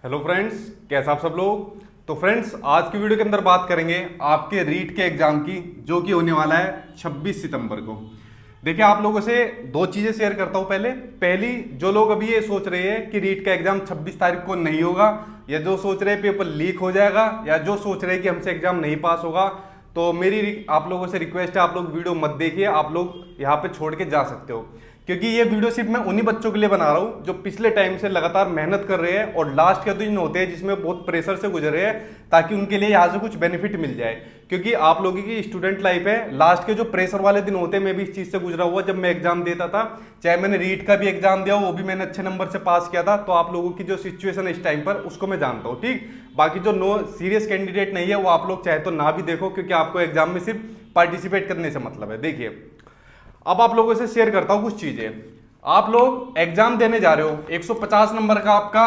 Hello friends, कैसे आप सब लोग। तो फ्रेंड्स, आज की वीडियो के अंदर बात करेंगे आपके रीट के एग्जाम की, जो कि होने वाला है 26 सितंबर को। देखिए, आप लोगों से दो चीजें शेयर करता हूं। पहली, जो लोग अभी ये सोच रहे हैं कि रीट का एग्जाम 26 तारीख को नहीं होगा, या जो सोच रहे हैं पेपर लीक हो जाएगा, या जो सोच रहे हैं कि हमसे एग्जाम नहीं पास होगा, तो मेरी आप लोगों से रिक्वेस्ट है, आप लोग वीडियो मत देखिए। आप लोग यहाँ पे छोड़ के जा सकते हो, क्योंकि ये वीडियो सिर्फ मैं उन्हीं बच्चों के लिए बना रहा हूँ जो पिछले टाइम से लगातार मेहनत कर रहे हैं और लास्ट के दिन होते हैं जिसमें बहुत प्रेशर से गुजर रहे हैं, ताकि उनके लिए यहाँ से कुछ बेनिफिट मिल जाए। क्योंकि आप लोगों की स्टूडेंट लाइफ है, लास्ट के जो प्रेशर वाले दिन होते हैं, मैं भी इस चीज से गुजरा हुआ। जब मैं एग्जाम देता था, चाहे मैंने रीट का भी एग्जाम दिया, वो भी मैंने अच्छे नंबर से पास किया था, तो आप लोगों की जो सिचुएशन है इस टाइम पर, उसको मैं जानता हूँ। ठीक, बाकी जो नो सीरियस कैंडिडेट नहीं है, वो आप लोग चाहे तो ना भी देखो, क्योंकि आपको एग्जाम में सिर्फ पार्टिसिपेट करने से मतलब है। देखिए, अब आप लोगों से शेयर करता हूं कुछ चीजें। आप लोग एग्जाम देने जा रहे हो, 150 नंबर का आपका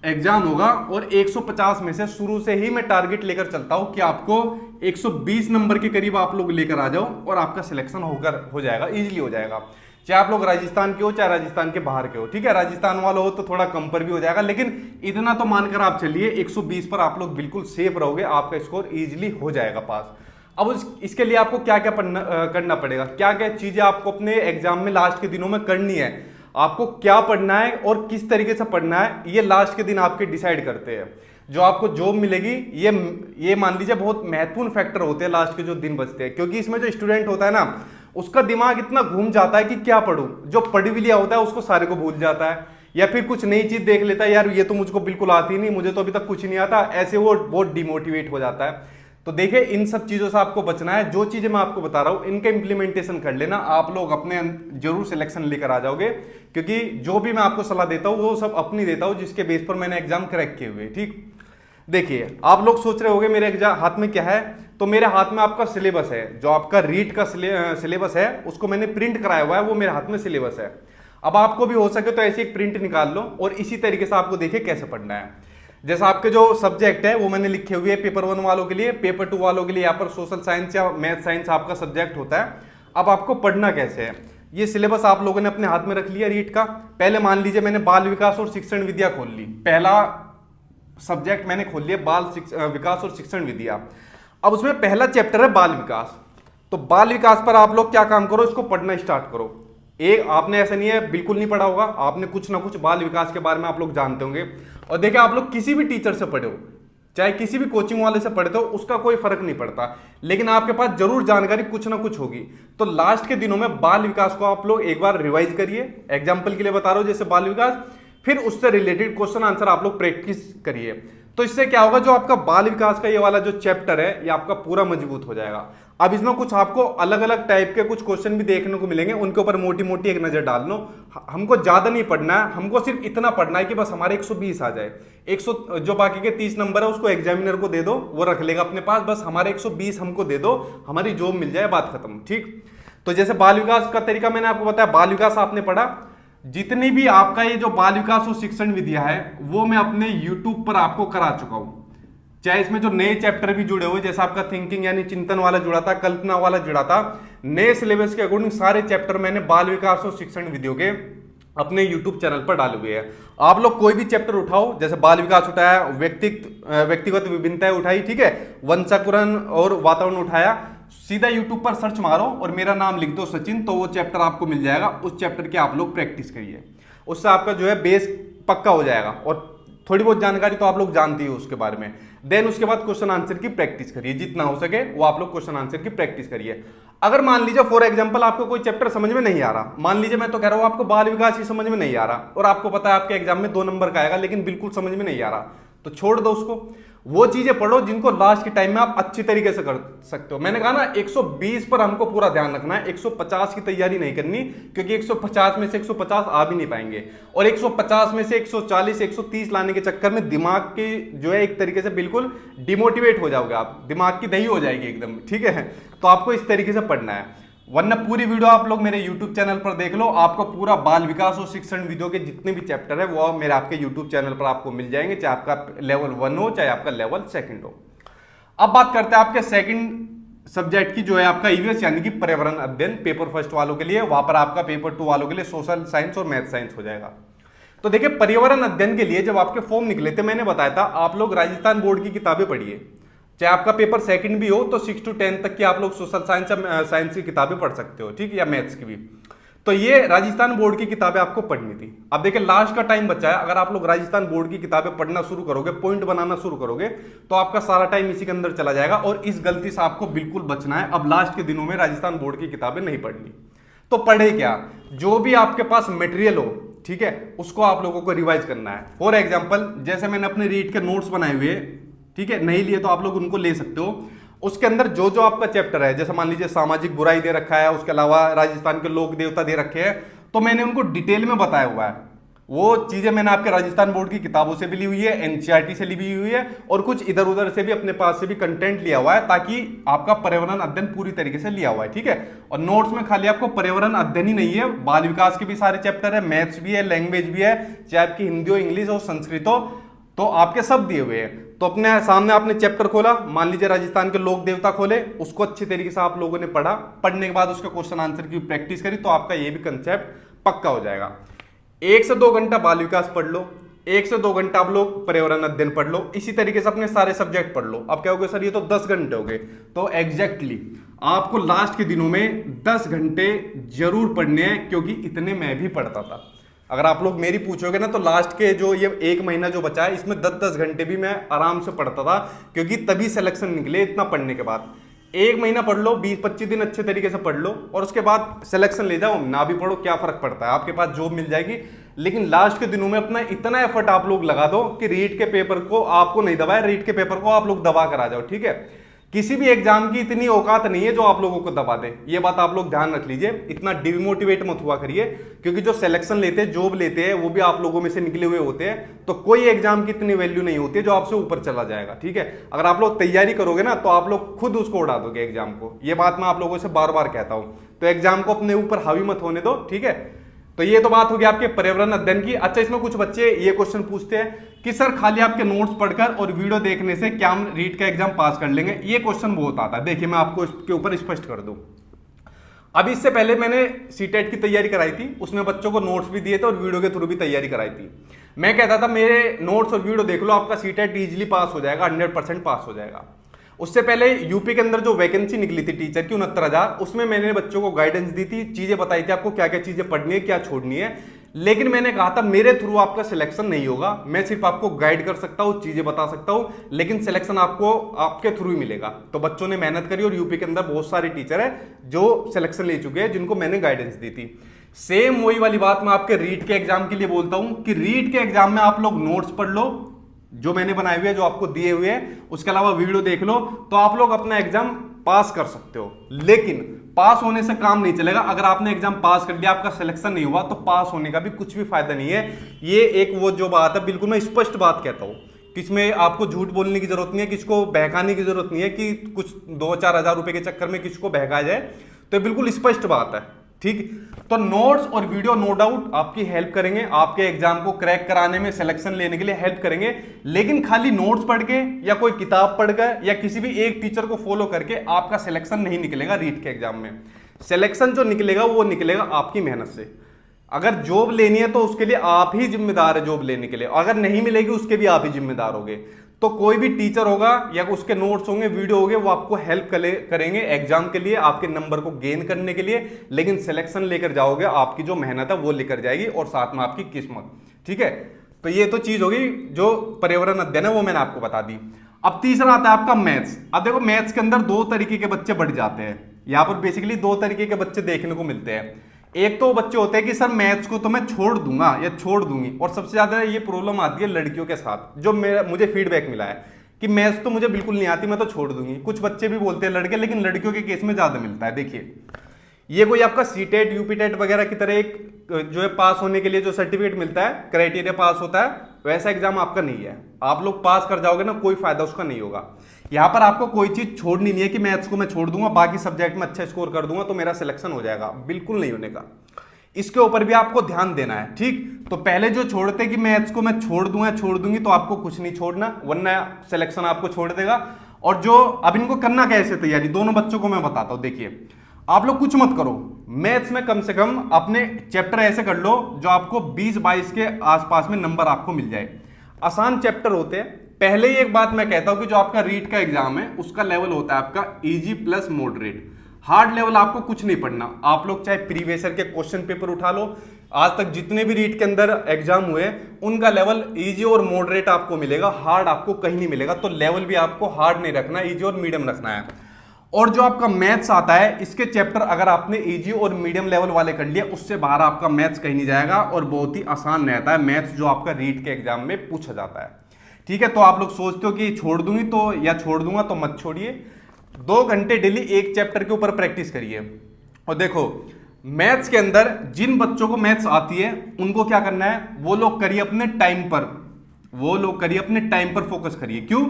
एग्जाम होगा, और 150 में से शुरू से ही मैं टारगेट लेकर चलता हूं कि आपको 120 नंबर के करीब आप लोग लेकर आ जाओ, और आपका सिलेक्शन हो जाएगा, इजीली हो जाएगा। चाहे आप लोग राजस्थान के हो, चाहे राजस्थान के बाहर के हो। ठीक है, राजस्थान वाला हो तो थोड़ा कम पर भी हो जाएगा, लेकिन इतना तो मानकर आप चलिए 120 पर आप लोग बिल्कुल सेफ रहोगे, आपका स्कोर इजीली हो जाएगा पास। अब इसके लिए आपको क्या क्या करना पड़ेगा, क्या क्या चीजें आपको अपने एग्जाम में लास्ट के दिनों में करनी है, आपको क्या पढ़ना है और किस तरीके से पढ़ना है, ये लास्ट के दिन आपके डिसाइड करते हैं। जो आपको जॉब मिलेगी, ये मान लीजिए बहुत महत्वपूर्ण फैक्टर होते हैं लास्ट के जो दिन बचते हैं, क्योंकि इसमें जो स्टूडेंट होता है ना, उसका दिमाग इतना घूम जाता है कि क्या पढ़ूं। जो पढ़ भी लिया होता है उसको सारे को भूल जाता है, या फिर कुछ नई चीज देख लेता है, यार ये तो मुझको बिल्कुल आती नहीं, मुझे तो अभी तक कुछ नहीं आता, ऐसे वो बहुत डिमोटिवेट हो जाता है। तो देखिए, इन सब चीजों से आपको बचना है। जो चीजें मैं आपको बता रहा हूं, इनका इंप्लीमेंटेशन कर लेना, आप लोग अपने जरूर सिलेक्शन लेकर आ जाओगे। क्योंकि जो भी मैं आपको सलाह देता हूं, वो सब अपनी देता हूं, जिसके बेस पर मैंने एग्जाम क्रैक किए हुए। ठीक, देखिए, आप लोग सोच रहे होंगे मेरे एग्जाम हाथ में क्या है, तो मेरे हाथ में आपका सिलेबस है। जो आपका रीट का सिलेबस है, उसको मैंने प्रिंट कराया हुआ है, वो मेरे हाथ में सिलेबस है। अब आपको भी हो सके तो ऐसी एक प्रिंट निकाल लो, और इसी तरीके से आपको देखिए कैसे पढ़ना है। जैसा आपके जो सब्जेक्ट है वो मैंने लिखे हुए हैं पेपर 1 वालों के लिए, पेपर 2 वालों के लिए यहाँ पर सोशल साइंस या मैथ साइंस आपका सब्जेक्ट होता है। अब आपको पढ़ना कैसे है, ये सिलेबस आप लोगों ने अपने हाथ में रख लिया रीट का। पहले मान लीजिए मैंने बाल विकास और शिक्षण विद्या खोल ली, पहला सब्जेक्ट मैंने खोल लिया बाल विकास और शिक्षण विद्या। अब उसमें पहला चैप्टर है बाल विकास। तो बाल विकास पर आप लोग क्या काम करो, इसको पढ़ना स्टार्ट करो। एक आपने ऐसा नहीं है बिल्कुल नहीं पढ़ा होगा, आपने कुछ ना कुछ बाल विकास के बारे में आप लोग जानते होंगे। और देखिए, आप लोग किसी भी टीचर से पढ़े हो, चाहे किसी भी कोचिंग वाले से पढ़ते हो, उसका कोई फर्क नहीं पड़ता, लेकिन आपके पास जरूर जानकारी कुछ ना कुछ होगी। तो लास्ट के दिनों में बाल विकास को आप लोग एक बार रिवाइज करिए। एग्जाम्पल के लिए बता रहा हूं, जैसे बाल विकास, फिर उससे रिलेटेड क्वेश्चन आंसर आप लोग प्रैक्टिस करिए। तो इससे क्या होगा, जो आपका बाल विकास का ये वाला जो चैप्टर है, ये आपका पूरा मजबूत हो जाएगा। अब इसमें कुछ आपको अलग अलग टाइप के कुछ क्वेश्चन भी देखने को मिलेंगे, उनके ऊपर मोटी मोटी एक नजर डाल लो। हमको ज्यादा नहीं पढ़ना है, हमको सिर्फ इतना पढ़ना है कि बस हमारे 120 आ जाए। 100 जो बाकी के 30 नंबर है उसको एग्जामिनर को दे दो, वो रख लेगा अपने पास, बस हमारे 120 हमको दे दो, हमारी जॉब मिल जाए, बात खत्म। ठीक, तो जैसे बाल विकास का तरीका मैंने आपको बताया, बाल विकास आपने पढ़ा। जितनी भी आपका ये जो बाल विकास और शिक्षण विद्या है, वो मैं अपने यूट्यूब पर आपको करा चुका हूं। चाहे इसमें जो नए चैप्टर भी जुड़े हुए, जैसे आपका थिंकिंग यानी चिंतन वाला जुड़ा था, कल्पना वाला जुड़ा था, नए सिलेबस के अकॉर्डिंग सारे चैप्टर मैंने बाल विकास और शिक्षण विद्या के अपने YouTube चैनल पर डाले हुए हैं। आप लोग कोई भी चैप्टर उठाओ, जैसे बाल विकास उठाया, व्यक्तिगत विभिन्नताएं उठाई, ठीक है, वंशाकुरण और वातावरण उठाया, सीधा YouTube पर सर्च मारो और मेरा नाम लिख दो सचिन, तो वो चैप्टर आपको मिल जाएगा। उस चैप्टर की आप लोग प्रैक्टिस करिए, उससे आपका जो है बेस पक्का हो जाएगा, और थोड़ी बहुत जानकारी तो आप लोग जानती हो उसके बारे में। देन उसके बाद क्वेश्चन आंसर की प्रैक्टिस करिए, जितना हो सके वो आप लोग क्वेश्चन आंसर की प्रैक्टिस करिए। अगर मान लीजिए फॉर एग्जांपल आपको कोई चैप्टर समझ में नहीं आ रहा, मान लीजिए मैं तो कह रहा हूं आपको बाल विकास ही समझ में नहीं आ रहा, और आपको पता है आपके एग्जाम में 2 नंबर का आएगा, लेकिन बिल्कुल समझ में नहीं आ रहा, तो छोड़ दो उसको। वो चीजें पढ़ो जिनको लास्ट के टाइम में आप अच्छी तरीके से कर सकते हो। मैंने कहा ना, 120 पर हमको पूरा ध्यान रखना है, 150 की तैयारी नहीं करनी, क्योंकि 150 में से 150 आ भी नहीं पाएंगे, और 150 में से 140 130 लाने के चक्कर में दिमाग की जो है एक तरीके से बिल्कुल डिमोटिवेट हो जाओगे आप, दिमाग की दही हो जाएगी एकदम। ठीक है, तो आपको इस तरीके से पढ़ना है, वरना पूरी वीडियो आप लोग मेरे YouTube चैनल पर देख लो, आपको पूरा बाल विकास और शिक्षण विद्या के जितने भी चैप्टर है वो मेरे आपके YouTube चैनल पर आपको मिल जाएंगे, चाहे आपका लेवल 1 हो चाहे आपका लेवल 2 हो। अब बात करते हैं आपके सेकंड सब्जेक्ट की, जो है आपका ईवीएस यानी कि पर्यावरण अध्ययन, पेपर 1 वालों के लिए। वहां पर आपका पेपर 2 वालों के लिए सोशल साइंस और मैथ साइंस हो जाएगा। तो देखिए पर्यावरण अध्ययन के लिए जब आपके फॉर्म निकले थे मैंने बताया था आप लोग राजस्थान बोर्ड की किताबें पढ़िए, चाहे आपका पेपर सेकंड भी हो तो 6 to 10 तक की आप लोग सोशल साइंस की किताबें पढ़ सकते हो, ठीक, या मैथ्स की भी। तो ये राजस्थान बोर्ड की किताबें आपको पढ़नी थी। अब देखिए लास्ट का टाइम बचा है, अगर आप लोग राजस्थान बोर्ड की किताबें पढ़ना शुरू करोगे, पॉइंट बनाना शुरू करोगे, तो आपका सारा टाइम इसी के अंदर चला जाएगा और इस गलती से आपको बिल्कुल बचना है। अब लास्ट के दिनों में राजस्थान बोर्ड की किताबें नहीं पढ़नी। तो पढ़े क्या, जो भी आपके पास मटेरियल हो, ठीक है, उसको आप लोगों को रिवाइज करना है। फॉर एग्जाम्पल जैसे मैंने अपने रीड के नोट्स बनाए हुए, ठीक है, नहीं लिए तो आप लोग उनको ले सकते हो। उसके अंदर जो जो आपका चैप्टर है, जैसे मान लीजिए सामाजिक बुराई दे रखा है, उसके अलावा राजस्थान के लोक देवता दे रखे हैं, तो मैंने उनको डिटेल में बताया हुआ है। वो चीजें मैंने आपके राजस्थान बोर्ड की किताबों से भी ली हुई है, एनसीईआरटी से ली हुई है, और कुछ इधर उधर से भी अपने पास से भी कंटेंट लिया हुआ है, ताकि आपका पर्यावरण अध्ययन पूरी तरीके से लिया हुआ है, ठीक है। और नोट्स में खाली आपको पर्यावरण अध्ययन ही नहीं है, बाल विकास के भी सारे चैप्टर है, मैथ्स भी है, लैंग्वेज भी है, चाहे आपकी हिंदी हो, इंग्लिश हो, संस्कृत हो, तो आपके सब दिए हुए हैं। तो अपने सामने आपने चैप्टर खोला, मान लीजिए राजस्थान के लोक देवता खोले, उसको अच्छे तरीके से आप लोगों ने पढ़ा, पढ़ने के बाद उसके क्वेश्चन आंसर की प्रैक्टिस करी, तो आपका ये भी कंसेप्ट पक्का हो जाएगा। 1 से 2 घंटा बाल विकास पढ़ लो, 1 से 2 घंटा आप लोग पर्यावरण अध्ययन पढ़ लो, इसी तरीके से अपने सारे सब्जेक्ट पढ़ लो। अब क्या हो गया सर, ये तो 10 घंटे हो गए। तो एग्जैक्टली आपको लास्ट के दिनों में 10 घंटे जरूर पढ़ने हैं, क्योंकि इतने मैं भी पढ़ता था। अगर आप लोग मेरी पूछोगे ना, तो लास्ट के जो ये 1 महीना जो बचा है, इसमें 10-10 घंटे भी मैं आराम से पढ़ता था, क्योंकि तभी सिलेक्शन निकले। इतना पढ़ने के बाद 1 महीना पढ़ लो, 20-25 दिन अच्छे तरीके से पढ़ लो, और उसके बाद सिलेक्शन ले जाओ, ना भी पढ़ो, क्या फर्क पड़ता है, आपके पास जॉब मिल जाएगी। लेकिन लास्ट के दिनों में अपना इतना एफर्ट आप लोग लगा दो कि रीट के पेपर को आपको नहीं दबाए, रीट के पेपर को आप लोग दबा कर आ जाओ, ठीक है। किसी भी एग्जाम की इतनी औकात नहीं है जो आप लोगों को दबा दे, ये बात आप लोग ध्यान रख लीजिए। इतना डिमोटिवेट मत हुआ करिए, क्योंकि जो सिलेक्शन लेते हैं, जॉब लेते हैं, वो भी आप लोगों में से निकले हुए होते हैं। तो कोई एग्जाम की इतनी वैल्यू नहीं होती है जो आपसे ऊपर चला जाएगा, ठीक है। अगर आप लोग तैयारी करोगे ना, तो आप लोग खुद उसको उड़ा दोगे एग्जाम को। ये बात मैं आप लोगों से बार बार कहता हूं। तो एग्जाम को अपने ऊपर हावी मत होने दो, ठीक है। तो ये तो बात होगी आपके पर्यावरण अध्ययन की। अच्छा, इसमें कुछ बच्चे ये क्वेश्चन पूछते हैं कि सर खाली आपके नोट्स पढ़कर और वीडियो देखने से क्या हम रीट का एग्जाम पास कर लेंगे। ये क्वेश्चन बहुत आता है। देखिए मैं आपको इसके ऊपर स्पष्ट कर दूं। अभी इससे पहले मैंने सीटेट की तैयारी कराई थी, उसमें बच्चों को नोट्स भी दिए थे और वीडियो के थ्रू भी तैयारी कराई थी। मैं कहता था मेरे नोट्स और वीडियो देख लो, आपका सीटेट इजीली पास हो जाएगा, 100% पास हो जाएगा। उससे पहले यूपी के अंदर जो वैकेंसी निकली थी टीचर की 69,000, उसमें मैंने बच्चों को गाइडेंस दी थी, चीजें बताई थी आपको क्या क्या चीजें पढ़नी है, क्या छोड़नी है। लेकिन मैंने कहा था मेरे थ्रू आपका सिलेक्शन नहीं होगा, मैं सिर्फ आपको गाइड कर सकता हूं, चीजें बता सकता हूं, लेकिन सिलेक्शन आपको आपके थ्रू ही मिलेगा। तो बच्चों ने मेहनत करी और यूपी के अंदर बहुत सारे टीचर है जो सिलेक्शन ले चुके हैं, जिनको मैंने गाइडेंस दी थी। सेम वही वाली बात मैं आपके रीट के एग्जाम के लिए बोलता हूं कि रीट के एग्जाम में आप लोग नोट्स पढ़ लो जो मैंने बनाए हुए हैं, जो आपको दिए हुए हैं, उसके अलावा वीडियो देख लो, तो आप लोग अपना एग्जाम पास कर सकते हो। लेकिन पास होने से काम नहीं चलेगा। अगर आपने एग्जाम पास कर लिया, आपका सिलेक्शन नहीं हुआ, तो पास होने का भी कुछ भी फायदा नहीं है। ये एक वो जो बात है, बिल्कुल मैं स्पष्ट बात कहता हूं, किसमें आपको झूठ बोलने की जरूरत नहीं है, किसको बहकाने की जरूरत नहीं है कि कुछ 2-4 हजार रुपए के चक्कर में किसको बहकाया जाए। तो बिल्कुल स्पष्ट बात है, ठीक। तो नोट्स और वीडियो नो डाउट आपकी हेल्प करेंगे, आपके एग्जाम को क्रैक कराने में, सिलेक्शन लेने के लिए हेल्प करेंगे। लेकिन खाली नोट्स पढ़ के या कोई किताब पढ़कर या किसी भी एक टीचर को फॉलो करके आपका सिलेक्शन नहीं निकलेगा। रीट के एग्जाम में सिलेक्शन जो निकलेगा वो निकलेगा आपकी मेहनत से। अगर जॉब लेनी है तो उसके लिए आप ही जिम्मेदार है जॉब लेने के लिए, अगर नहीं मिलेगी उसके भी आप ही जिम्मेदार होंगे। तो कोई भी टीचर होगा या उसके नोट्स होंगे, वीडियो होंगे, वो आपको हेल्प करेंगे एग्जाम के लिए, आपके नंबर को गेन करने के लिए। लेकिन सिलेक्शन लेकर जाओगे, आपकी जो मेहनत है वो लेकर जाएगी और साथ में आपकी किस्मत, ठीक है। तो ये तो चीज होगी जो पर्यावरण अध्ययन है, वो मैंने आपको बता दी। अब तीसरा आता है आपका मैथ्स। अब देखो मैथ्स के अंदर 2 तरीके के बच्चे बढ़ जाते हैं। यहाँ पर बेसिकली 2 तरीके के बच्चे देखने को मिलते हैं। एक तो बच्चे होते हैं कि सर मैथ्स को तो मैं छोड़ दूंगा या छोड़ दूंगी, और सबसे ज्यादा ये प्रॉब्लम आती है लड़कियों के साथ, जो मुझे फीडबैक मिला है कि मैथ्स तो मुझे बिल्कुल नहीं आती, मैं तो छोड़ दूंगी। कुछ बच्चे भी बोलते हैं लड़के, लेकिन लड़कियों के केस में ज्यादा मिलता है। देखिए ये कोई आपका सीटेट यूपीटेट वगैरह की तरह एक जो है पास होने के लिए जो सर्टिफिकेट मिलता है, क्राइटेरिया पास होता है, वैसा एग्जाम आपका नहीं है। आप लोग पास कर जाओगे ना, कोई फायदा उसका नहीं होगा। यहां पर आपको कोई चीज छोड़नी नहीं है कि मैथ्स को मैं छोड़ दूंगा, बाकी सब्जेक्ट में अच्छा स्कोर कर दूंगा तो मेरा सिलेक्शन हो जाएगा, बिल्कुल नहीं होने का। इसके ऊपर भी आपको ध्यान देना है, ठीक। तो पहले जो छोड़ते कि मैथ्स को मैं छोड़ दूंगा छोड़ दूंगी, तो आपको कुछ नहीं छोड़ना, वरना सिलेक्शन आपको छोड़ देगा। और जो अब इनको करना कैसे तैयारी, दोनों बच्चों को मैं बताता हूं। देखिए आप लोग कुछ मत करो, मैथ्स में कम से कम अपने चैप्टर ऐसे कर लो जो आपको 20-22 के आसपास में नंबर आपको मिल जाए। आसान चैप्टर होते हैं। पहले ही एक बात मैं कहता हूं कि जो आपका रीट का एग्जाम है उसका लेवल होता है आपका easy plus moderate. Hard level आपको कुछ नहीं पढ़ना। आप लोग चाहे प्रीवियस ईयर के क्वेश्चन पेपर उठा लो, आज तक जितने भी रीट के अंदर एग्जाम हुए उनका लेवल इजी और मॉडरेट आपको मिलेगा, हार्ड आपको कहीं नहीं मिलेगा। तो लेवल भी आपको हार्ड नहीं रखना, इजी और मीडियम रखना है। और जो आपका मैथ्स आता है इसके चैप्टर अगर आपने इजी और मीडियम लेवल वाले कर लिया, उससे बाहर आपका मैथ्स कहीं नहीं जाएगा और बहुत ही आसान रहता है मैथ्स जो आपका रीट के एग्जाम में पूछा जाता है। ठीक है, तो आप लोग सोचते हो कि छोड़ दूंगी तो या छोड़ दूंगा, तो मत छोड़िए। 2 घंटे डेली एक चैप्टर के ऊपर प्रैक्टिस करिए। और देखो मैथ्स के अंदर जिन बच्चों को मैथ्स आती है उनको क्या करना है, वो लोग करिए अपने टाइम पर फोकस करिए। क्यों?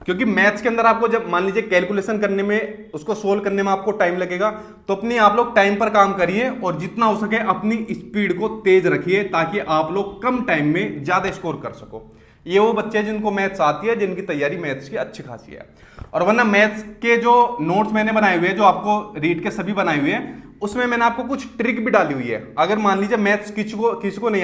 क्योंकि मैथ्स के अंदर आपको जब मान लीजिए कैलकुलेशन करने में, उसको सोल्व करने में आपको टाइम लगेगा, तो अपनी आप लोग टाइम पर काम करिए और जितना हो सके अपनी स्पीड को तेज रखिए ताकि आप लोग कम टाइम में ज्यादा स्कोर कर सको। ये वो बच्चे जिनको मैथ्स आती है, जिनकी तैयारी मैथ्स की अच्छी खासी है। और वरना मैथ्स के जो नोट्स मैंने बनाए हुए हैं, जो आपको रीड के सभी बनाए हुए हैं, उसमें मैंने आपको कुछ ट्रिक भी डाली हुई है। अगर मान लीजिए मैथ्स किसी को नहीं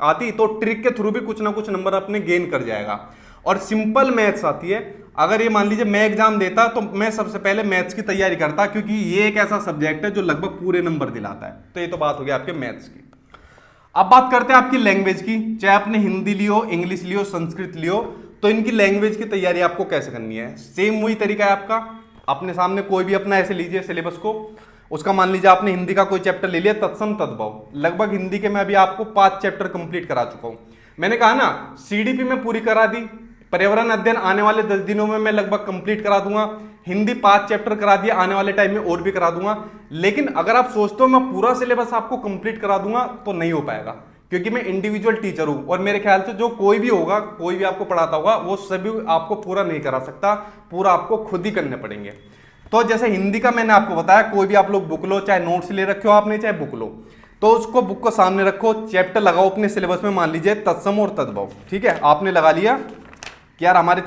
आती तो ट्रिक के थ्रू भी कुछ ना कुछ नंबर अपने गेन कर जाएगा। और सिंपल मैथ्स आती है। अगर ये मान लीजिए मैं एग्जाम देता तो मैं सबसे पहले मैथ्स की तैयारी करता, क्योंकि ये एक ऐसा सब्जेक्ट है जो लगभग पूरे नंबर दिलाता है। तो ये तो बात हो गई आपके मैथ्स की। अब बात करते हैं आपकी लैंग्वेज की। चाहे आपने हिंदी लियो, इंग्लिश लियो, संस्कृत लियो, तो इनकी लैंग्वेज की तैयारी आपको कैसे करनी है। सेम वही तरीका है आपका। अपने सामने कोई भी अपना ऐसे लीजिए सिलेबस को, उसका मान लीजिए आपने हिंदी का कोई चैप्टर ले लिया, तत्सम तद्भव। लगभग हिंदी के मैं अभी आपको 5 चैप्टर कंप्लीट करा चुका हूं। मैंने कहा ना सीडीपी में पूरी करा दी, पर्यावरण अध्ययन आने वाले 10 दिनों में मैं लगभग कंप्लीट करा दूंगा, हिंदी 5 चैप्टर करा दिया, आने वाले टाइम में और भी करा दूंगा। लेकिन अगर आप सोचते हो मैं पूरा सिलेबस आपको कंप्लीट करा दूंगा, तो नहीं हो पाएगा, क्योंकि मैं इंडिविजुअल टीचर हूं और मेरे ख्याल से जो कोई भी होगा, कोई भी आपको पढ़ाता होगा, वो सभी आपको पूरा नहीं करा सकता, पूरा आपको खुद ही करने पड़ेंगे। तो जैसे हिंदी का मैंने आपको बताया, कोई भी आप लोग बुक लो, चाहे नोट्स ले रखे हो आपने, चाहे बुक लो, तो उसको बुक को सामने रखो, चैप्टर लगाओ अपने सिलेबस में, मान लीजिए तत्सम और तद्भव। ठीक है, आपने लगा लिया कि यार हमारे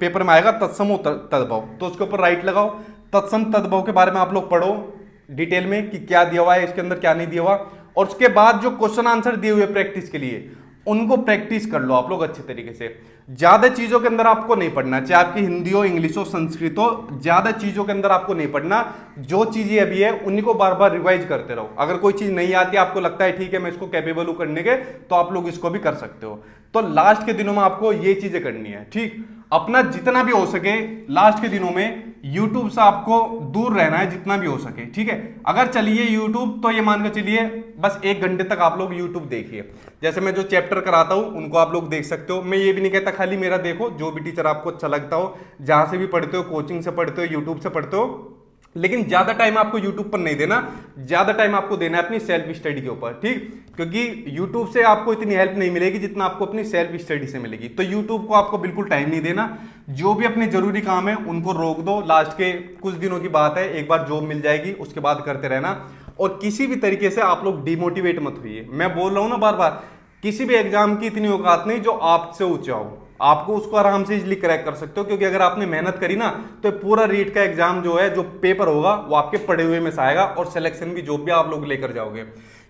पेपर में आएगा तत्सम और तद्भव, तो उसके ऊपर राइट लगाओ। तत्सम तद्भव के बारे में आप लोग पढ़ो डिटेल में कि क्या दिया हुआ है इसके अंदर, क्या नहीं दिया हुआ, और उसके बाद जो क्वेश्चन आंसर दिए हुए प्रैक्टिस के लिए उनको प्रैक्टिस कर लो आप लोग अच्छे तरीके से। ज्यादा चीजों के अंदर आपको नहीं पढ़ना, चाहे आपकी हिंदी हो, इंग्लिश हो, संस्कृत हो, ज्यादा चीजों के अंदर आपको नहीं पढ़ना। जो चीजें अभी है उन्हीं को बार बार रिवाइज करते रहो। अगर कोई चीज नहीं आती, आपको लगता है ठीक है मैं इसको कैपेबल हूं करने के, तो आप लोग इसको भी कर सकते हो। तो लास्ट के दिनों में आपको ये चीजें करनी है। ठीक, अपना जितना भी हो सके लास्ट के दिनों में YouTube से आपको दूर रहना है जितना भी हो सके। ठीक है, अगर चलिए YouTube, तो ये मान कर चलिए बस 1 घंटे तक आप लोग YouTube देखिए। जैसे मैं जो चैप्टर कराता हूं उनको आप लोग देख सकते हो। मैं ये भी नहीं कहता खाली मेरा देखो, जो भी टीचर आपको अच्छा लगता हो, जहां से भी पढ़ते हो, कोचिंग से पढ़ते हो, यूट्यूब से पढ़ते हो, लेकिन ज्यादा टाइम आपको YouTube पर नहीं देना, ज्यादा टाइम आपको देना है अपनी सेल्फ स्टडी के ऊपर। ठीक, क्योंकि YouTube से आपको इतनी हेल्प नहीं मिलेगी जितना आपको अपनी सेल्फ स्टडी से मिलेगी। तो YouTube को आपको बिल्कुल टाइम नहीं देना। जो भी अपने जरूरी काम है उनको रोक दो। लास्ट के कुछ दिनों की बात है, एक बार जॉब मिल जाएगी, उसके बाद करते रहना। और किसी भी तरीके से आप लोग डिमोटिवेट मत होइए। मैं बोल रहा हूं ना बार बार, किसी भी एग्जाम की इतनी औकात नहीं जो आपसे ऊंचा हो। आपको उसको आराम से इजीली क्रैक कर सकते हो, क्योंकि अगर आपने मेहनत करी ना, तो पूरा रीट का एग्जाम जो है, जो पेपर होगा, वो आपके पढ़े हुए में से आएगा और सिलेक्शन की जॉब भी आप लोग लेकर जाओगे।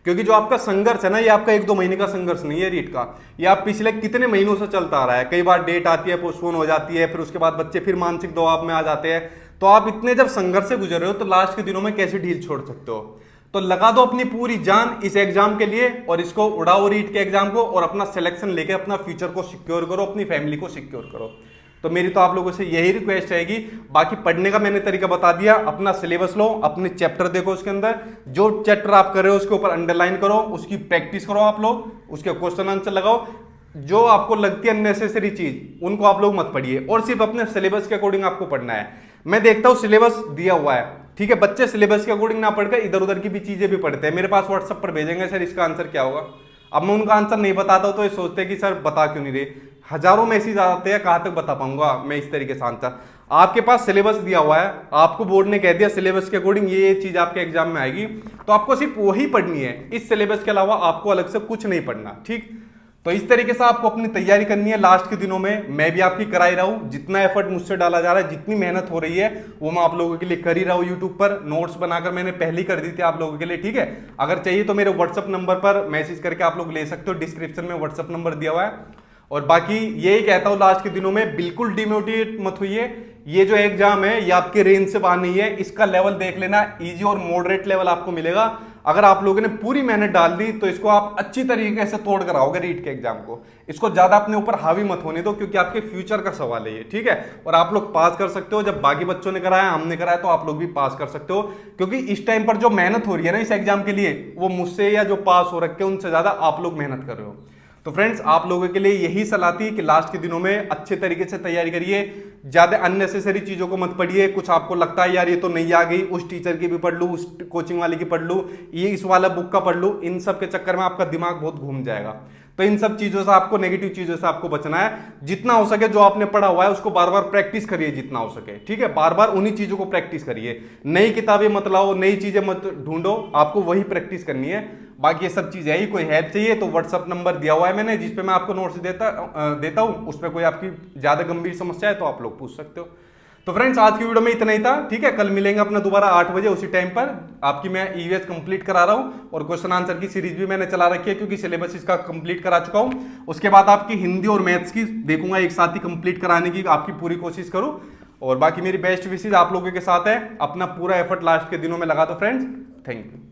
क्योंकि जो आपका संघर्ष है ना, ये आपका 1-2 महीने का संघर्ष नहीं है रीट का, ये आप पिछले कितने महीनों से चलता आ रहा है। कई बार डेट आती है, पोस्टपोन हो जाती है, फिर उसके बाद बच्चे फिर मानसिक दबाव में आ जाते हैं। तो आप इतने जब संघर्ष से गुजर रहे हो, तो लास्ट के दिनों में कैसे ढील छोड़ सकते हो। तो लगा दो अपनी पूरी जान इस एग्जाम के लिए और इसको उड़ाओ रीट के एग्जाम को, और अपना सिलेक्शन लेके अपना फ्यूचर को सिक्योर करो, अपनी फैमिली को सिक्योर करो। तो मेरी तो आप लोगों से यही रिक्वेस्ट रहेगी। बाकी पढ़ने का मैंने तरीका बता दिया। अपना सिलेबस लो, अपने चैप्टर देखो, उसके अंदर जो चैप्टर आप कर रहे हो उसके ऊपर अंडरलाइन करो, उसकी प्रैक्टिस करो आप लोग, उसके क्वेश्चन आंसर लगाओ। जो आपको लगती है अननेसेसरी चीज उनको आप लोग मत पढ़िए, और सिर्फ अपने सिलेबस के अकॉर्डिंग आपको पढ़ना है। मैं देखता हूं सिलेबस दिया हुआ है, ठीक है, बच्चे सिलेबस के अकॉर्डिंग ना पढ़कर इधर उधर की भी चीजें भी पढ़ते हैं। मेरे पास व्हाट्सएप पर भेजेंगे सर इसका आंसर क्या होगा। अब मैं उनका आंसर नहीं बताता हूं तो ये सोचते हैं कि सर बता क्यों नहीं रहे। हजारों मैसेज आते हैं, कहां तक बता पाऊंगा मैं इस तरीके से आंसर। आपके पास सिलेबस दिया हुआ है, आपको बोर्ड ने कह दिया सिलेबस के अकॉर्डिंग ये चीज आपके एग्जाम में आएगी, तो आपको सिर्फ वही पढ़नी है। इस सिलेबस के अलावा आपको अलग से कुछ नहीं पढ़ना। ठीक, तो इस तरीके से आपको अपनी तैयारी करनी है लास्ट के दिनों में। मैं भी आपकी करा ही रहा हूं, जितना एफर्ट मुझसे डाला जा रहा है, जितनी मेहनत हो रही है वो मैं आप लोगों के लिए कर ही रहा हूं। यूट्यूब पर नोट्स बनाकर मैंने पहले ही कर दी थी आप लोगों के लिए, ठीक है। अगर चाहिए तो मेरे व्हाट्सअप नंबर पर मैसेज करके आप लोग ले सकते हो, डिस्क्रिप्शन में व्हाट्सअप नंबर दिया हुआ है। और बाकी यही कहता हूं लास्ट के दिनों में बिल्कुल डिमोटिवेट मत होइए। ये जो एग्जाम है ये आपके रेंज से बाहर नहीं है, इसका लेवल देख लेना, इजी और मॉडरेट लेवल आपको मिलेगा। अगर आप लोगों ने पूरी मेहनत डाल दी तो इसको आप अच्छी तरीके से तोड़ कर आओगे रीट के एग्जाम को। इसको ज्यादा अपने ऊपर हावी मत होने दो, क्योंकि आपके फ्यूचर का सवाल है ये, ठीक है। और आप लोग पास कर सकते हो, जब बाकी बच्चों ने कराया, हमने कराया, तो आप लोग भी पास कर सकते हो। क्योंकि इस टाइम पर जो मेहनत हो रही है ना इस एग्जाम के लिए, वो मुझसे या जो पास हो रखे उनसे ज्यादा आप लोग मेहनत कर रहे हो। तो फ्रेंड्स, आप लोगों के लिए यही सलाह थी कि लास्ट के दिनों में अच्छे तरीके से तैयारी करिए, ज्यादा अननेसेसरी चीजों को मत पढ़िए। कुछ आपको लगता है यार ये तो नहीं आ गई, उस टीचर की भी पढ़ लूं, उस कोचिंग वाले की पढ़ लूं, ये इस वाला बुक का पढ़ लूं, इन सब के चक्कर में आपका दिमाग बहुत घूम जाएगा। तो इन सब चीजों से आपको, नेगेटिव चीजों से आपको बचना है। जितना हो सके जो आपने पढ़ा हुआ है उसको बार बार प्रैक्टिस करिए जितना हो सके, ठीक है। बार बार उन्हीं चीजों को प्रैक्टिस करिए, नई किताबें मत लाओ, नई चीजें मत ढूंढो, आपको वही प्रैक्टिस करनी है। बाकी ये सब चीजें ही, कोई हेल्प चाहिए तो व्हाट्सअप नंबर दिया हुआ है मैंने, जिसपे मैं आपको नोट्स देता हूं। उस पर कोई आपकी ज्यादा गंभीर समस्या है तो आप लोग पूछ सकते हो। तो फ्रेंड्स, आज की वीडियो में इतना ही था, ठीक है। कल मिलेंगे अपना दोबारा 8 बजे उसी टाइम पर। आपकी मैं ईवीएस कंप्लीट करा रहा हूं और क्वेश्चन आंसर की सीरीज भी मैंने चला रखी है, क्योंकि सिलेबस इसका कंप्लीट करा चुका हूं। उसके बाद आपकी हिंदी और मैथ्स की देखूंगा, एक साथ ही कंप्लीट कराने की आपकी पूरी कोशिश करूं। और बाकी मेरी बेस्ट विशेष आप लोगों के साथ है। अपना पूरा एफर्ट लास्ट के दिनों में लगा दो फ्रेंड्स। Thank you.